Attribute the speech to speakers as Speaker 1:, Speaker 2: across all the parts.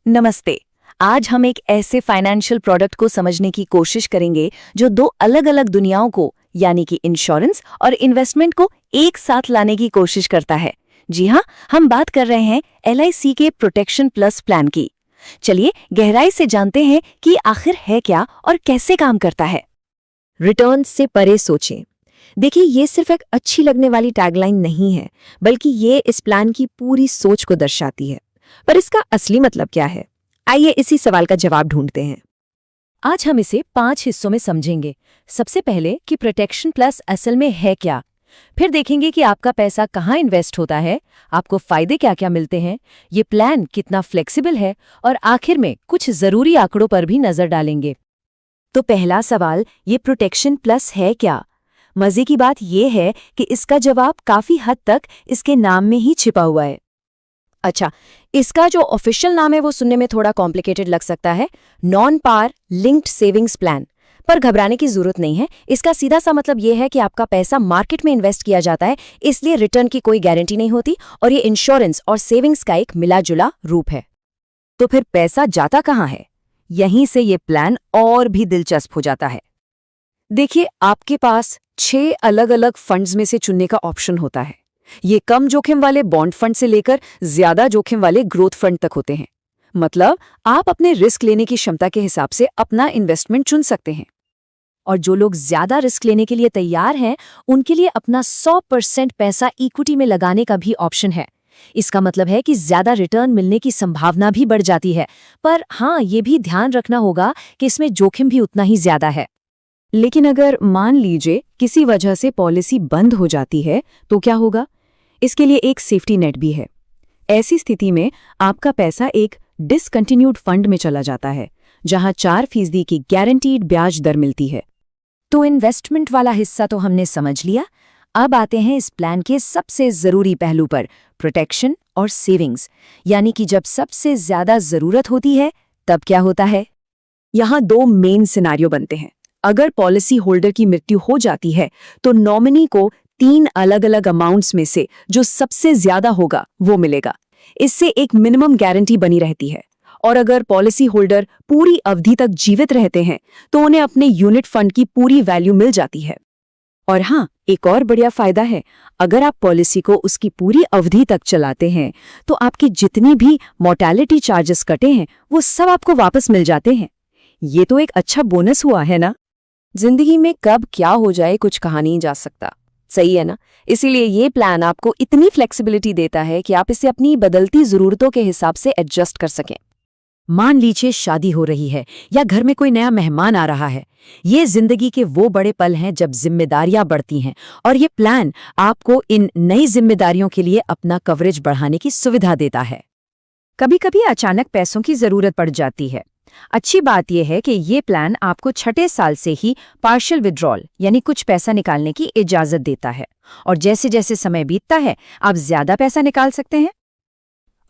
Speaker 1: नमस्ते। आज हम एक ऐसे फाइनेंशियल प्रोडक्ट को समझने की कोशिश करेंगे जो दो अलग-अलग दुनियाओं को यानी कि इंश्योरेंस और इन्वेस्टमेंट को एक साथ लाने की कोशिश करता है। जी हाँ, हम बात कर रहे हैं एलआईसी के प्रोटेक्शन प्लस प्लान की। चलिए गहराई से जानते हैं कि आखिर है क्या और कैसे काम करता है।
Speaker 2: रिटर्न से परे सोचें। देखिए, ये सिर्फ एक अच्छी लगने वाली टैगलाइन नहीं है, बल्कि ये इस प्लान की पूरी सोच को दर्शाती है। पर इसका असली मतलब क्या है? आइए इसी सवाल का जवाब ढूंढते हैं।
Speaker 1: आज हम इसे 5 हिस्सों में समझेंगे। सबसे पहले कि प्रोटेक्शन प्लस असल में है क्या। फिर देखेंगे कि आपका पैसा कहाँ इन्वेस्ट होता है, आपको फायदे क्या क्या मिलते हैं, ये प्लान कितना फ्लेक्सिबल है, और आखिर में कुछ जरूरी आंकड़ों पर भी नजर डालेंगे।
Speaker 2: तो पहला सवाल, ये प्रोटेक्शन प्लस है क्या? मजे की बात यह है कि इसका जवाब काफी हद तक इसके नाम में ही छिपा हुआ है। अच्छा, इसका जो ऑफिशियल नाम है वो सुनने में थोड़ा कॉम्प्लिकेटेड लग सकता है, नॉन पार लिंक्ड सेविंग्स प्लान। पर घबराने की जरूरत नहीं है। इसका सीधा सा मतलब यह है कि आपका पैसा मार्केट में इन्वेस्ट किया जाता है, इसलिए रिटर्न की कोई गारंटी नहीं होती, और ये इंश्योरेंस और सेविंग्स का एक मिला जुला रूप है।
Speaker 1: तो फिर पैसा जाता कहाँ है? यहीं से ये प्लान और भी दिलचस्प हो जाता है। देखिए, आपके पास 6 अलग-अलग फंड्स में से चुनने का ऑप्शन होता है। ये कम जोखिम वाले बॉन्ड फंड से लेकर ज्यादा जोखिम वाले ग्रोथ फंड तक होते हैं। मतलब आप अपने रिस्क लेने की क्षमता के हिसाब से अपना इन्वेस्टमेंट चुन सकते हैं। और जो लोग ज्यादा रिस्क लेने के लिए तैयार हैं, उनके लिए अपना 100% पैसा इक्विटी में लगाने का भी ऑप्शन है। इसका मतलब है कि ज्यादा रिटर्न मिलने की संभावना भी बढ़ जाती है। पर हाँ, ये भी ध्यान रखना होगा कि इसमें जोखिम भी उतना ही ज्यादा है।
Speaker 2: लेकिन अगर मान लीजिए किसी वजह से पॉलिसी बंद हो जाती है, तो क्या होगा? इसके लिए एक सेफ्टी नेट भी है। ऐसी स्थिति में आपका पैसा एक डिसकंटिन्यूड फंड में चला जाता है, जहां 4% की गारंटीड ब्याज दर मिलती है।
Speaker 1: तो इन्वेस्टमेंट वाला हिस्सा तो हमने समझ लिया। अब आते हैं इस प्लान के सबसे जरूरी पहलू पर, प्रोटेक्शन और सेविंग्स। यानी कि जब सबसे ज्यादा जरूरत होती है, तब क्या होता है?
Speaker 2: यहाँ दो मेन सिनारियो बनते हैं। अगर पॉलिसी होल्डर की मृत्यु हो जाती है, तो नॉमिनी को 3 अलग-अलग अमाउंट्स में से जो सबसे ज्यादा होगा वो मिलेगा। इससे एक मिनिमम गारंटी बनी रहती है। और अगर पॉलिसी होल्डर पूरी अवधि तक जीवित रहते हैं, तो उन्हें अपने यूनिट फंड की पूरी वैल्यू मिल जाती है। और हाँ, एक और बढ़िया फायदा है। अगर आप पॉलिसी को उसकी पूरी अवधि तक चलाते हैं, तो आपकी जितनी भी मोर्टेलिटी चार्जेस कटे हैं, वो सब आपको वापस मिल जाते हैं। ये तो एक अच्छा बोनस हुआ है ना? जिंदगी में कब क्या हो जाए कुछ कहा नहीं जा सकता, सही है ना? इसीलिए ये प्लान आपको इतनी फ्लेक्सिबिलिटी देता है कि आप इसे अपनी बदलती जरूरतों के हिसाब से एडजस्ट कर सकें। मान लीजिए शादी हो रही है या घर में कोई नया मेहमान आ रहा है। ये जिंदगी के वो बड़े पल हैं जब जिम्मेदारियां बढ़ती हैं, और ये प्लान आपको इन नई जिम्मेदारियों के लिए अपना कवरेज बढ़ाने की सुविधा देता है। कभी कभी अचानक पैसों की जरूरत पड़ जाती है। अच्छी बात यह है कि ये प्लान आपको 6 साल से ही पार्शियल विड्रॉल यानी कुछ पैसा निकालने की इजाजत देता है, और जैसे जैसे समय बीतता है आप ज्यादा पैसा निकाल सकते हैं।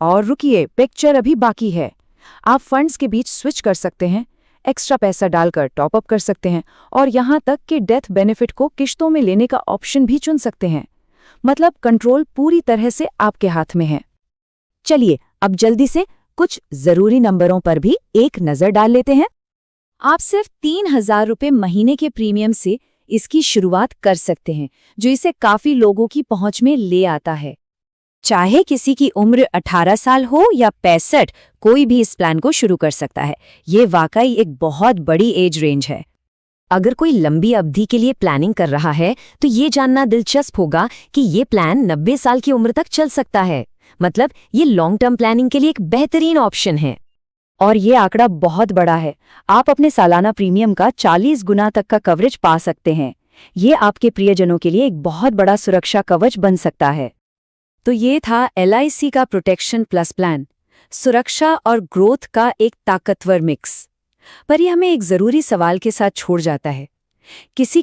Speaker 2: और रुकिए, पिक्चर अभी बाकी है। आप फंड्स के बीच स्विच कर सकते हैं, एक्स्ट्रा पैसा डालकर टॉप अप कर सकते हैं, और यहाँ तक कि डेथ बेनिफिट को किश्तों में लेने का ऑप्शन भी चुन सकते हैं। मतलब कंट्रोल पूरी तरह से आपके हाथ में है। चलिए अब जल्दी से कुछ जरूरी नंबरों पर भी एक नजर डाल लेते हैं। आप सिर्फ 3,000 रुपये महीने के प्रीमियम से इसकी शुरुआत कर सकते हैं, जो इसे काफी लोगों की पहुंच में ले आता है। चाहे किसी की उम्र 18 साल हो या 65, कोई भी इस प्लान को शुरू कर सकता है। ये वाकई एक बहुत बड़ी एज रेंज है। अगर कोई लंबी अवधि के लिए प्लानिंग कर रहा है, तो ये जानना दिलचस्प होगा कि ये प्लान 90 साल की उम्र तक चल सकता है। मतलब ये लॉन्ग टर्म प्लानिंग के लिए एक बेहतरीन ऑप्शन है। और ये आंकड़ा बहुत बड़ा है। आप अपने सालाना प्रीमियम का 40 गुना तक का कवरेज पा सकते हैं। ये आपके प्रियजनों के लिए एक बहुत बड़ा सुरक्षा कवच बन सकता है। तो ये था एलआईसी का प्रोटेक्शन प्लस प्लान, सुरक्षा और ग्रोथ का एक ताकतवर मिक्स। पर यह हमें एक जरूरी सवाल के साथ छोड़ जाता है। किसी